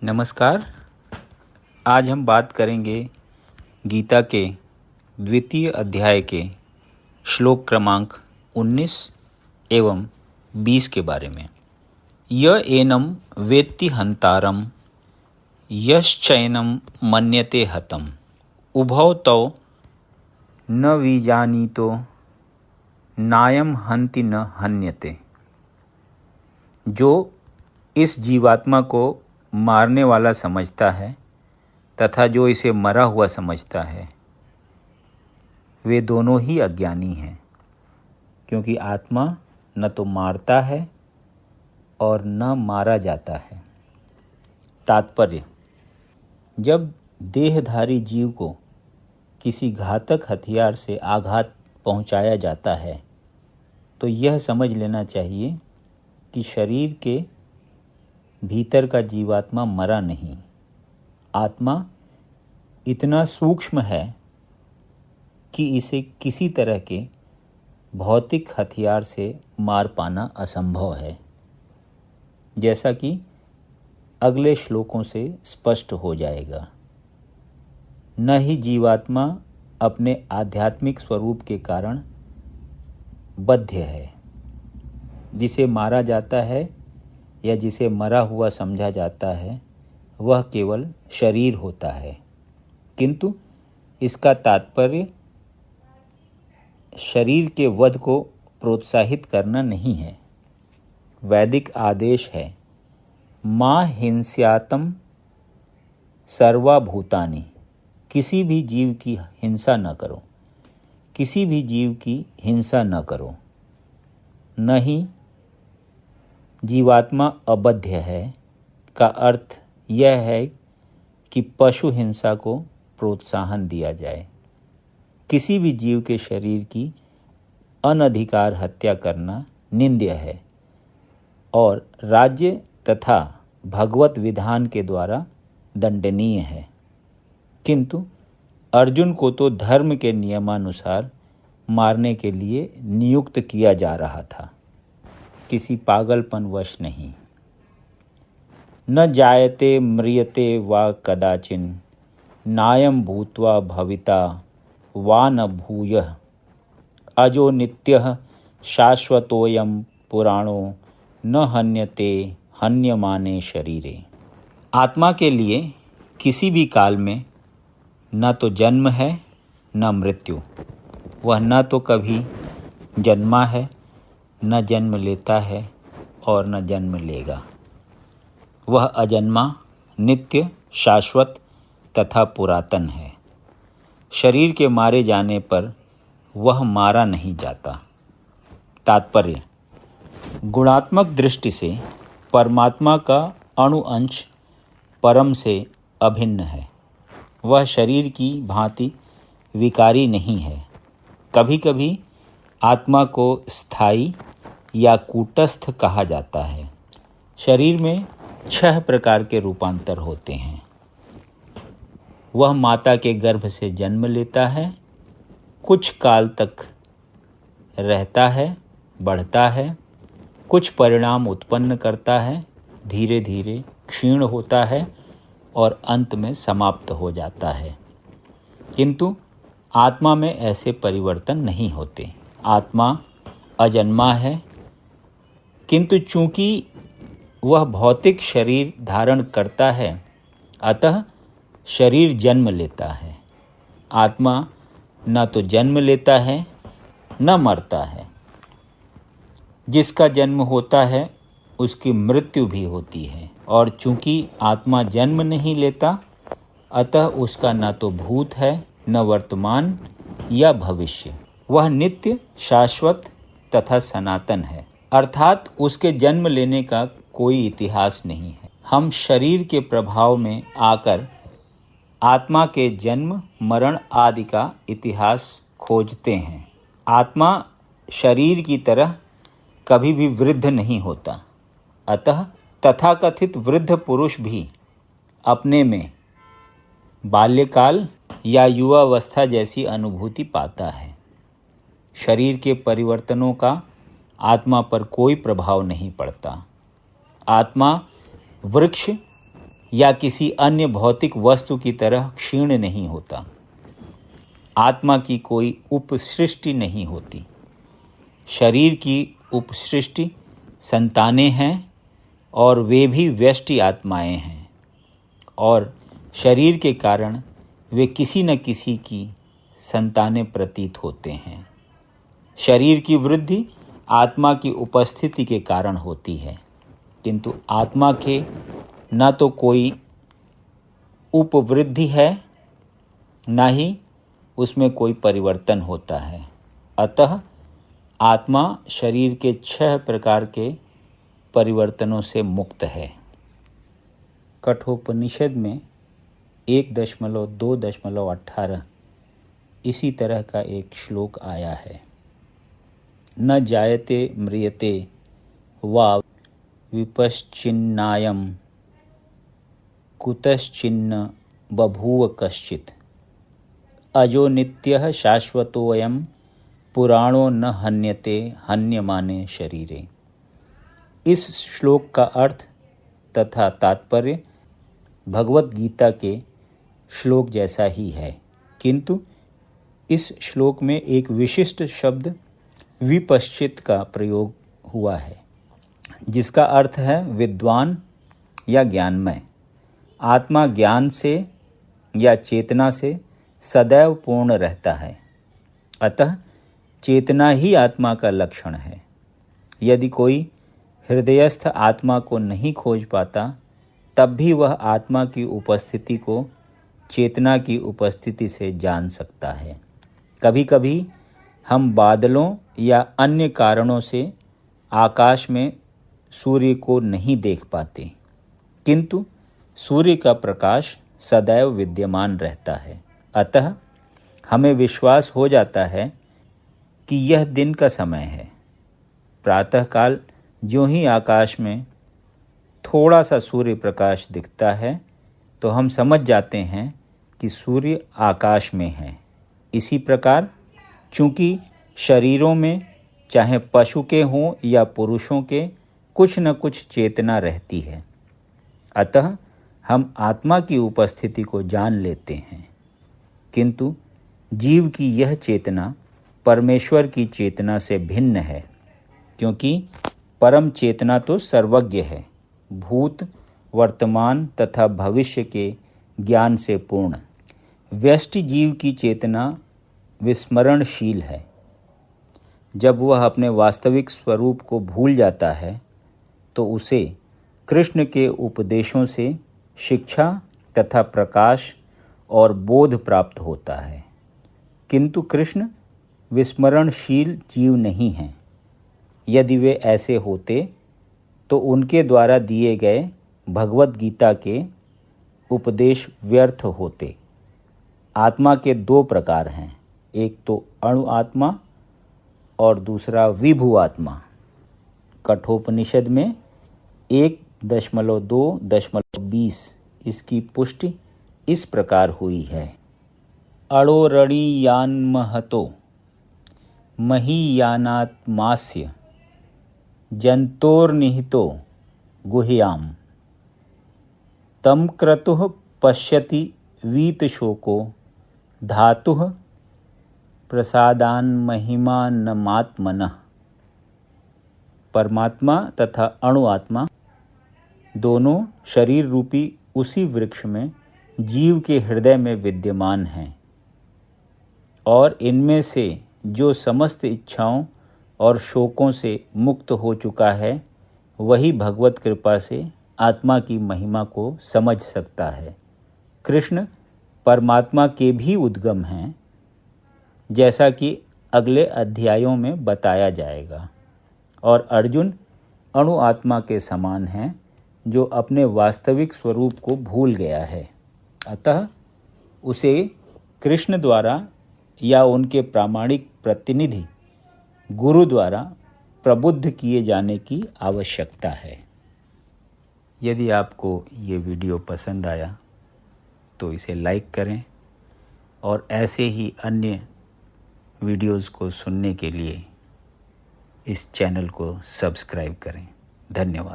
नमस्कार। आज हम बात करेंगे गीता के द्वितीय अध्याय के श्लोक क्रमांक 19 एवं 20 के बारे में। य एनम वेत्ति हंतारम यश्चैनम मन्यते हतम उभौ तौ न विजानीतो नायम हन्ति न हन्यते। जो इस जीवात्मा को मारने वाला समझता है तथा जो इसे मरा हुआ समझता है, वे दोनों ही अज्ञानी हैं, क्योंकि आत्मा न तो मारता है और न मारा जाता है। तात्पर्य: जब देहधारी जीव को किसी घातक हथियार से आघात पहुंचाया जाता है तो यह समझ लेना चाहिए कि शरीर के भीतर का जीवात्मा मरा नहीं। आत्मा इतना सूक्ष्म है कि इसे किसी तरह के भौतिक हथियार से मार पाना असंभव है, जैसा कि अगले श्लोकों से स्पष्ट हो जाएगा। न ही जीवात्मा अपने आध्यात्मिक स्वरूप के कारण बद्ध है। जिसे मारा जाता है या जिसे मरा हुआ समझा जाता है वह केवल शरीर होता है, किंतु इसका तात्पर्य शरीर के वध को प्रोत्साहित करना नहीं है। वैदिक आदेश है, मा हिंस्यातम सर्वभूतानि। किसी भी जीव की हिंसा न करो, किसी भी जीव की हिंसा न करो। नहीं जीवात्मा अबध्य है का अर्थ यह है कि पशु हिंसा को प्रोत्साहन दिया जाए। किसी भी जीव के शरीर की अनधिकार हत्या करना निंद्य है और राज्य तथा भगवत विधान के द्वारा दंडनीय है, किंतु अर्जुन को तो धर्म के नियमानुसार मारने के लिए नियुक्त किया जा रहा था, किसी पागलपनवश नहीं। न जायते म्रियते वा कदाचिन नायम भूत्वा भविता वा न भूयः अजो नित्यः शाश्वतोऽयं पुराणो न हन्यते हन्यमाने शरीरे। आत्मा के लिए किसी भी काल में न तो जन्म है न मृत्यु। वह न तो कभी जन्मा है, न जन्म लेता है और न जन्म लेगा। वह अजन्मा, नित्य, शाश्वत तथा पुरातन है। शरीर के मारे जाने पर वह मारा नहीं जाता। तात्पर्य: गुणात्मक दृष्टि से परमात्मा का अणु अंश परम से अभिन्न है। वह शरीर की भांति विकारी नहीं है। कभी कभी आत्मा को स्थायी या कूटस्थ कहा जाता है। शरीर में 6 प्रकार के रूपांतर होते हैं। वह माता के गर्भ से जन्म लेता है, कुछ काल तक रहता है, बढ़ता है, कुछ परिणाम उत्पन्न करता है, धीरे धीरे क्षीण होता है और अंत में समाप्त हो जाता है। किंतु आत्मा में ऐसे परिवर्तन नहीं होते। आत्मा अजन्मा है, किंतु चूंकि वह भौतिक शरीर धारण करता है, अतः शरीर जन्म लेता है। आत्मा न तो जन्म लेता है न मरता है। जिसका जन्म होता है उसकी मृत्यु भी होती है, और चूंकि आत्मा जन्म नहीं लेता, अतः उसका न तो भूत है न वर्तमान या भविष्य। वह नित्य, शाश्वत तथा सनातन है, अर्थात उसके जन्म लेने का कोई इतिहास नहीं है। हम शरीर के प्रभाव में आकर आत्मा के जन्म, मरण आदि का इतिहास खोजते हैं। आत्मा शरीर की तरह कभी भी वृद्ध नहीं होता, अतः तथाकथित वृद्ध पुरुष भी अपने में बाल्यकाल या युवावस्था जैसी अनुभूति पाता है। शरीर के परिवर्तनों का आत्मा पर कोई प्रभाव नहीं पड़ता। आत्मा वृक्ष या किसी अन्य भौतिक वस्तु की तरह क्षीण नहीं होता। आत्मा की कोई उपसृष्टि नहीं होती। शरीर की उपसृष्टि संतानें हैं और वे भी व्यष्टि आत्माएं हैं और शरीर के कारण वे किसी न किसी की संतानें प्रतीत होते हैं। शरीर की वृद्धि आत्मा की उपस्थिति के कारण होती है, किंतु आत्मा के न तो कोई उपवृद्धि है न ही उसमें कोई परिवर्तन होता है। अतः आत्मा शरीर के 6 प्रकार के परिवर्तनों से मुक्त है। कठोपनिषद में 1.2.18 इसी तरह का एक श्लोक आया है। न जायते म्रियते वा विपश्चिन्नायम कुतश्चिन्न बभूव कश्चित् अजो नित्यः शाश्वतोऽयं पुराणो न हन्यते हन्यमाने शरीरे। इस श्लोक का अर्थ तथा तात्पर्य भगवत गीता के श्लोक जैसा ही है, किंतु इस श्लोक में एक विशिष्ट शब्द विपश्चित का प्रयोग हुआ है, जिसका अर्थ है विद्वान या ज्ञानमय। आत्मा ज्ञान से या चेतना से सदैव पूर्ण रहता है, अतः चेतना ही आत्मा का लक्षण है। यदि कोई हृदयस्थ आत्मा को नहीं खोज पाता, तब भी वह आत्मा की उपस्थिति को चेतना की उपस्थिति से जान सकता है। कभी कभी हम बादलों या अन्य कारणों से आकाश में सूर्य को नहीं देख पाते, किंतु सूर्य का प्रकाश सदैव विद्यमान रहता है। अतः हमें विश्वास हो जाता है कि यह दिन का समय है। प्रातःकाल ज्यों ही आकाश में थोड़ा सा सूर्य प्रकाश दिखता है तो हम समझ जाते हैं कि सूर्य आकाश में है। इसी प्रकार चूँकि शरीरों में चाहे पशु के हों या पुरुषों के कुछ न कुछ चेतना रहती है, अतः हम आत्मा की उपस्थिति को जान लेते हैं, किंतु जीव की यह चेतना परमेश्वर की चेतना से भिन्न है, क्योंकि परम चेतना तो सर्वज्ञ है, भूत वर्तमान तथा भविष्य के ज्ञान से पूर्ण। व्यष्टि जीव की चेतना विस्मरणशील है। जब वह अपने वास्तविक स्वरूप को भूल जाता है तो उसे कृष्ण के उपदेशों से शिक्षा तथा प्रकाश और बोध प्राप्त होता है, किंतु कृष्ण विस्मरणशील जीव नहीं हैं। यदि वे ऐसे होते तो उनके द्वारा दिए गए भगवत गीता के उपदेश व्यर्थ होते। आत्मा के 2 प्रकार हैं, एक तो अणु आत्मा और दूसरा विभु आत्मा। कठोपनिषद में 1.2.20 इसकी पुष्टि इस प्रकार हुई है। अड़ोरणीयान्महतो महीयानात्मास्य जंतोर्निहितो गुह्याम तम क्रतुः पश्यति वीतशोको धातुः प्रसादान्महिमानमात्मनः। परमात्मा तथा अणु आत्मा दोनों शरीर रूपी उसी वृक्ष में जीव के हृदय में विद्यमान हैं और इनमें से जो समस्त इच्छाओं और शोकों से मुक्त हो चुका है, वही भगवत कृपा से आत्मा की महिमा को समझ सकता है। कृष्ण परमात्मा के भी उद्गम हैं, जैसा कि अगले अध्यायों में बताया जाएगा, और अर्जुन अणु आत्मा के समान हैं जो अपने वास्तविक स्वरूप को भूल गया है। अतः उसे कृष्ण द्वारा या उनके प्रामाणिक प्रतिनिधि गुरु द्वारा प्रबुद्ध किए जाने की आवश्यकता है। यदि आपको ये वीडियो पसंद आया तो इसे लाइक करें और ऐसे ही अन्य वीडियोज़ को सुनने के लिए इस चैनल को सब्सक्राइब करें। धन्यवाद।